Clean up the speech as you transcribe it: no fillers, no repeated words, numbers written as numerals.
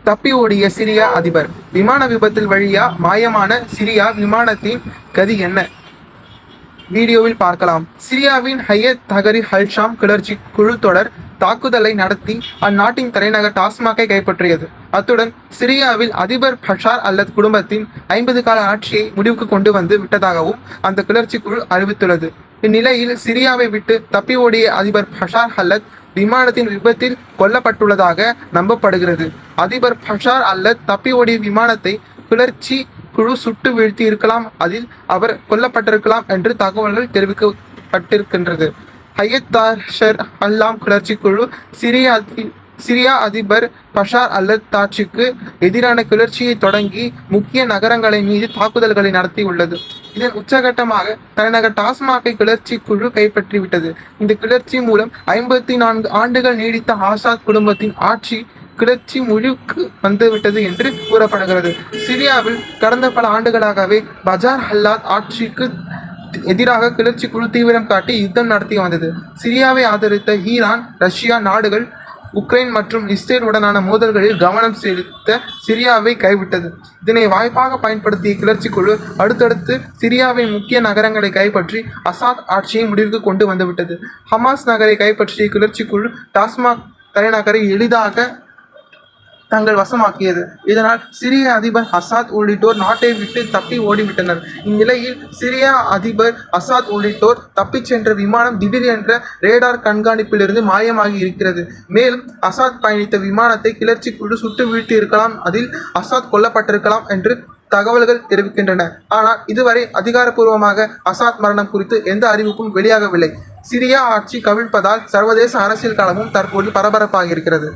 தப்பி ஓடிய சிரியா அதிபர். விமான விபத்தில் வழியா மாயமான சிரியா விமானத்தின் கதி என்ன? வீடியோவில் பார்க்கலாம். சிரியாவின் ஹையத் தஹ்ரீர் அல்-ஷாம் கிளர்ச்சி குழு தொடர் தாக்குதலை நடத்தி அந்நாட்டின் தலைநகர் டாஸ்மாகை கைப்பற்றியது. அத்துடன் சிரியாவில் அதிபர் பஷார் அல்லத் குடும்பத்தின் 50 கால ஆட்சியை முடிவுக்கு கொண்டு வந்து விட்டதாகவும் அந்த கிளர்ச்சி குழு அறிவித்துள்ளது. இந்நிலையில் சிரியாவை விட்டு தப்பி ஓடிய அதிபர் பஷார் அல்லத் விமானத்தின் விபத்தில் கொல்லப்பட்டுள்ளதாக நம்பப்படுகிறது. அதிபர் பஷார் அல்லத் தப்பி ஓடிய விமானத்தை கிளர்ச்சி குழு சுட்டு வீழ்த்தி இருக்கலாம், அதில் அவர் கொல்லப்பட்டிருக்கலாம் என்று தகவல்கள் தெரிவிக்கப்பட்டிருக்கின்றது. ஹையத் தஹ்ரீர் அல்-ஷாம் கிளர்ச்சி குழு சிரியா அதிபர் பஷார் அல்லத் ஆட்சிக்கு எதிரான கிளர்ச்சியை தொடங்கி முக்கிய நகரங்களை மீது தாக்குதல்களை நடத்தியுள்ளது. இதன் உச்சகட்டமாக தலைநகர் டாஸ்மாகை கிளர்ச்சி குழு கைப்பற்றிவிட்டது. இந்த கிளர்ச்சி மூலம் 54 ஆண்டுகள் நீடித்த ஆசாத் குடும்பத்தின் ஆட்சி கிளர்ச்சி முடிவுக்கு வந்துவிட்டது என்று கூறப்படுகிறது. சிரியாவில் கடந்த பல ஆண்டுகளாகவே பஷார் அல்லாத் ஆட்சிக்கு எதிராக கிளர்ச்சி குழு தீவிரம் காட்டி யுத்தம் நடத்தி வந்தது. சிரியாவை ஆதரித்த ஈரான், ரஷ்யா நாடுகள் உக்ரைன் மற்றும் இஸ்ரேல் உடனான மோதல்களில் கவனம் செலுத்த சிரியாவை கைவிட்டது. இதனை வாய்ப்பாக பயன்படுத்திய கிளர்ச்சி குழு அடுத்தடுத்து சிரியாவின் முக்கிய நகரங்களை கைப்பற்றி அசாத் ஆட்சியை முடிவுக்கு கொண்டு வந்துவிட்டது. ஹமாஸ் நகரை கைப்பற்றிய கிளர்ச்சி குழு டாஸ்மாக் தலைநகரை எளிதாக தங்கள் வசமாக்கியது. இதனால் சிரிய அதிபர் அசாத் உள்ளிட்டோர் நாட்டை விட்டு தப்பி ஓடிவிட்டனர். இந்நிலையில் சிரியா அதிபர் அசாத் உள்ளிட்டோர் தப்பிச் சென்ற விமானம் திடீர் என்ற ரேடார் கண்காணிப்பிலிருந்து மாயமாகி இருக்கிறது. மேலும் அசாத் பயணித்த விமானத்தை கிளர்ச்சி குழு சுட்டு வீழ்த்தி இருக்கலாம், அதில் அசாத் கொல்லப்பட்டிருக்கலாம் என்று தகவல்கள் தெரிவிக்கின்றன. ஆனால் இதுவரை அதிகாரப்பூர்வமாக அசாத் மரணம் குறித்து எந்த அறிவிப்பும் வெளியாகவில்லை. சிரியா ஆட்சி கவிழ்ப்பதால் சர்வதேச அரசியல் களமும் தற்போது பரபரப்பாகி இருக்கிறது.